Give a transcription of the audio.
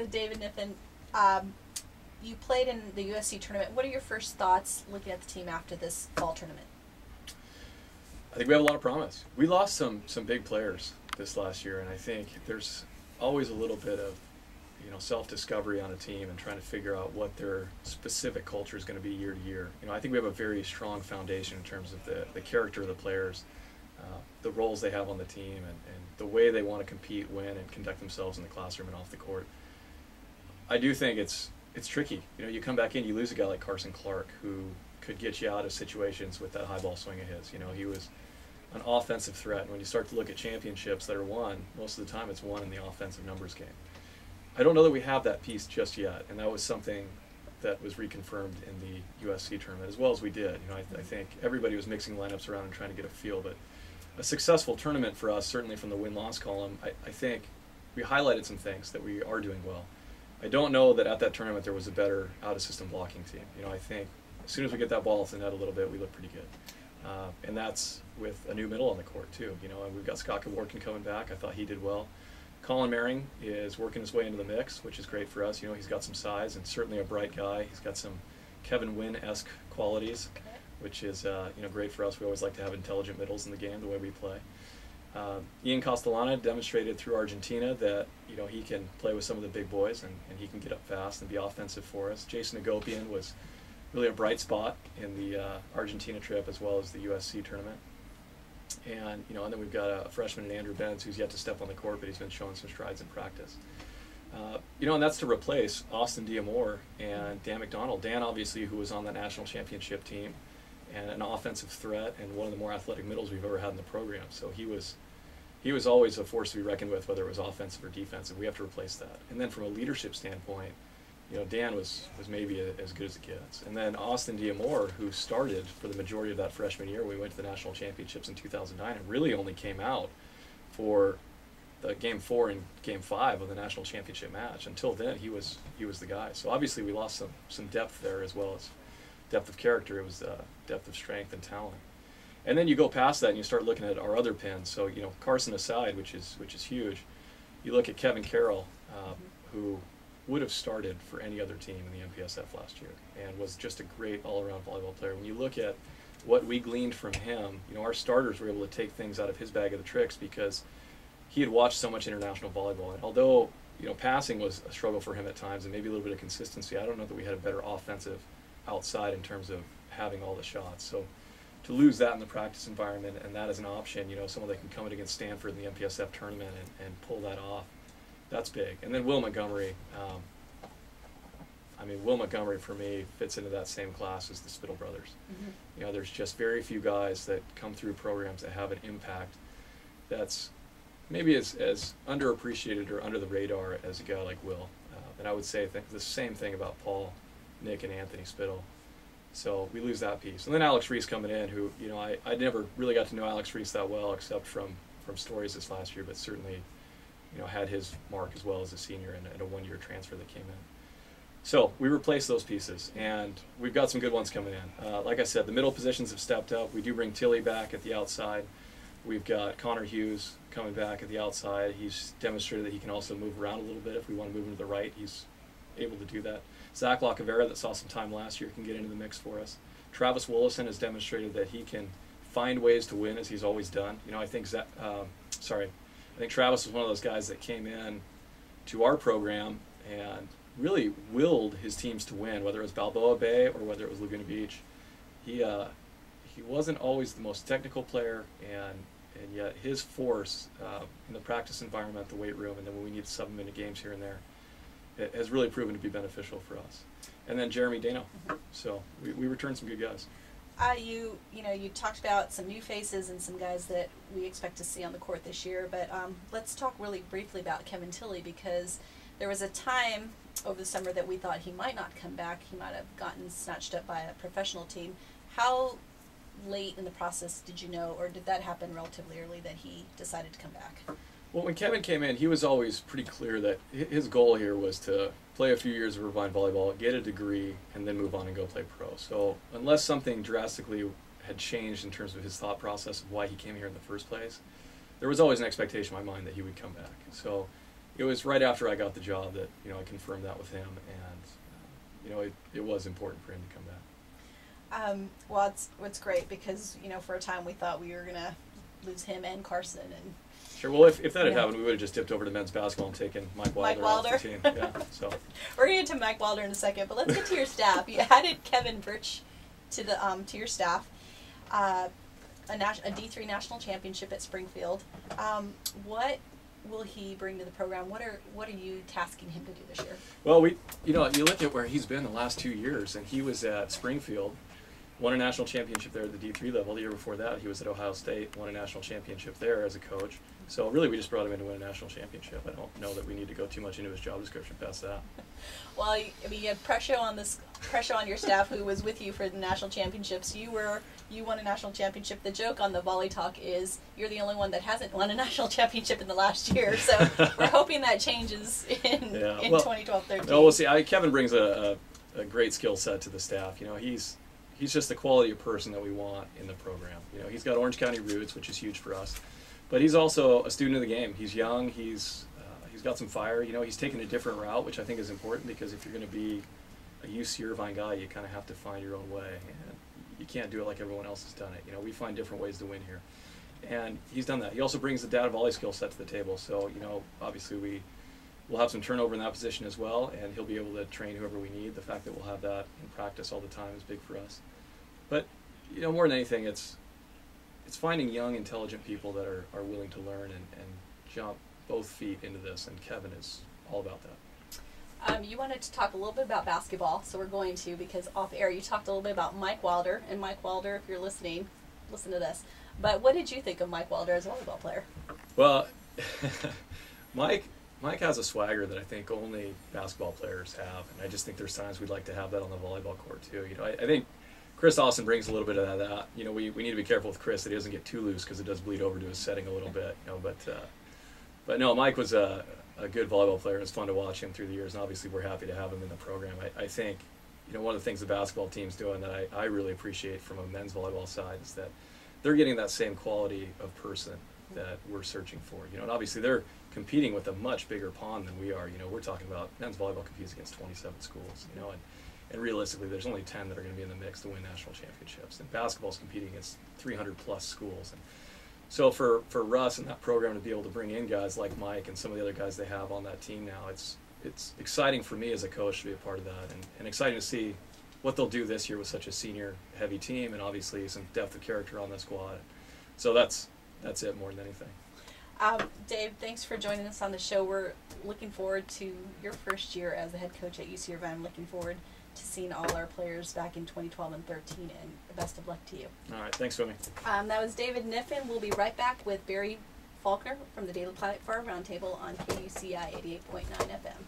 with David Kniffin. You played in the USC tournament. What are your first thoughts looking at the team after this fall tournament? I think we have a lot of promise. We lost some big players this last year, and I think there's always a little bit of self-discovery on a team and trying to figure out what their specific culture is going to be year to year. I think we have a very strong foundation in terms of the character of the players, the roles they have on the team, and the way they want to compete, win, and conduct themselves in the classroom and off the court. I do think it's tricky. You come back in, you lose a guy like Carson Clark, who could get you out of situations with that high ball swing of his. He was an offensive threat, and when you start to look at championships that are won, most of the time it's won in the offensive numbers game. I don't know that we have that piece just yet, and that was something that was reconfirmed in the USC tournament, as well as we did. I think everybody was mixing lineups around and trying to get a feel, but a successful tournament for us, certainly from the win-loss column, I think we highlighted some things that we are doing well. I don't know that at that tournament there was a better out-of-system blocking team. I think as soon as we get that ball off the net a little bit, we look pretty good. And that's with a new middle on the court, too. And we've got Scott Kevorkian coming back. I thought he did well. Colin Merring is working his way into the mix, which is great for us. He's got some size and certainly a bright guy. He's got some Kevin Wynn-esque qualities, which is great for us. We always like to have intelligent middles in the game, the way we play. Ian Castellana demonstrated through Argentina that he can play with some of the big boys and he can get up fast and be offensive for us. Jason Agopian was really a bright spot in the Argentina trip as well as the USC tournament. And then we've got a freshman, Andrew Benz, who's yet to step on the court, but he's been showing some strides in practice. And that's to replace Austin Diamore and Dan McDonald. Dan, obviously, who was on the national championship team and an offensive threat and one of the more athletic middles we've ever had in the program. So he was always a force to be reckoned with, whether it was offensive or defensive. We have to replace that. And then from a leadership standpoint, Dan was maybe as good as it gets. And then Austin Diamore, who started for the majority of that freshman year, we went to the national championships in 2009, and really only came out for the Game 4 and Game 5 of the national championship match. Until then, he was the guy. So obviously we lost some depth there as well as depth of character. It was depth of strength and talent. And then you go past that and you start looking at our other pins. So Carson aside, which is huge, you look at Kevin Carroll, who would have started for any other team in the MPSF last year and was just a great all-around volleyball player. When you look at what we gleaned from him, our starters were able to take things out of his bag of the tricks because he had watched so much international volleyball. And although passing was a struggle for him at times and maybe a little bit of consistency, I don't know that we had a better offensive outside in terms of having all the shots. So to lose that in the practice environment and that as an option, someone that can come in against Stanford in the MPSF tournament and pull that off, that's big. And then Will Montgomery, Will Montgomery for me fits into that same class as the Spittle brothers. Mm-hmm. There's just very few guys that come through programs that have an impact that's maybe as underappreciated or under the radar as a guy like Will. And I would say the same thing about Paul, Nick, and Anthony Spittle. So we lose that piece. And then Alex Reese coming in, who, I never really got to know Alex Reese that well except from stories this last year, but certainly had his mark as well as a senior and a one-year transfer that came in. So we replaced those pieces, and we've got some good ones coming in. Like I said, the middle positions have stepped up. We do bring Tilly back at the outside. We've got Connor Hughes coming back at the outside. He's demonstrated that he can also move around a little bit. If we want to move him to the right, he's able to do that. Zach Lacavera, that saw some time last year, can get into the mix for us. Travis Willison has demonstrated that he can find ways to win, as he's always done. I think Travis was one of those guys that came in to our program and really willed his teams to win, whether it was Balboa Bay or whether it was Laguna Beach. He wasn't always the most technical player, and yet his force in the practice environment, the weight room, and then when we need to sub him into games here and there, it has really proven to be beneficial for us. And then Jeremy Dano. So we returned some good guys. You talked about some new faces and some guys that we expect to see on the court this year, but let's talk really briefly about Kevin Tilly, because there was a time over the summer that we thought he might not come back. He might have gotten snatched up by a professional team. How late in the process did you know, or did that happen relatively early, that he decided to come back? Well, when Kevin came in, he was always pretty clear that his goal here was to play a few years of Irvine volleyball, get a degree, and then move on and go play pro. So unless something drastically had changed in terms of his thought process of why he came here in the first place, there was always an expectation in my mind that he would come back. So it was right after I got the job that I confirmed that with him, and it was important for him to come back. Well, it's great because for a time we thought we were gonna lose him and Carson and. Sure. Well, if that had happened, we would have just dipped over to men's basketball and taken Mike Wilder off the team. Yeah. So we're gonna get to Mike Wilder in a second, but let's get to your staff. You added Kevin Birch to the to your staff. A D3 national championship at Springfield. What will he bring to the program? What are you tasking him to do this year? Well, you look at where he's been the last 2 years, and he was at Springfield, won a national championship there at the D3 level. The year before that, he was at Ohio State, won a national championship there as a coach. So really, we just brought him in to win a national championship. I don't know that we need to go too much into his job description past that. Well, I mean, you had pressure on your staff who was with you for the national championships. You won a national championship. The joke on the Volley Talk is you're the only one that hasn't won a national championship in the last year. So we're hoping that changes in 2012-13. No, we'll see. Kevin brings a great skill set to the staff. He's just the quality of person that we want in the program. He's got Orange County roots, which is huge for us. But he's also a student of the game. He's young. He's got some fire. He's taken a different route, which I think is important because if you're going to be a UC Irvine guy, you kind of have to find your own way. And you can't do it like everyone else has done it. We find different ways to win here. And he's done that. He also brings the data volley skill set to the table. So, obviously we'll have some turnover in that position as well, and he'll be able to train whoever we need. The fact that we'll have that in practice all the time is big for us. But, more than anything, it's finding young, intelligent people that are willing to learn and jump both feet into this, and Kevin is all about that. You wanted to talk a little bit about basketball, so we're going to, because off air you talked a little bit about Mike Wilder, and Mike Wilder, if you're listening, listen to this. But what did you think of Mike Wilder as a volleyball player? Well, Mike has a swagger that I think only basketball players have, and I just think there's times we'd like to have that on the volleyball court too. I think Chris Austin brings a little bit of that. We need to be careful with Chris that he doesn't get too loose because it does bleed over to his setting a little bit. But no, Mike was a good volleyball player. It's fun to watch him through the years, and obviously we're happy to have him in the program. I think one of the things the basketball team's doing that I really appreciate from a men's volleyball side is that they're getting that same quality of person that we're searching for. And obviously they're competing with a much bigger pond than we are. We're talking about men's volleyball competes against 27 schools. And realistically, there's only 10 that are going to be in the mix to win national championships. And basketball's competing against 300 plus schools. And so for Russ and that program to be able to bring in guys like Mike and some of the other guys they have on that team now, it's exciting for me as a coach to be a part of that, and exciting to see what they'll do this year with such a senior heavy team, and obviously some depth of character on the squad. So that's it more than anything. Dave, thanks for joining us on the show. We're looking forward to your first year as the head coach at UC Irvine. I'm looking forward to seeing all our players back in 2012 and 13, and best of luck to you. All right, thanks, Philly. That was David Kniffin. We'll be right back with Barry Faulkner from the Daily Planet Fire Roundtable on KUCI 88.9 FM.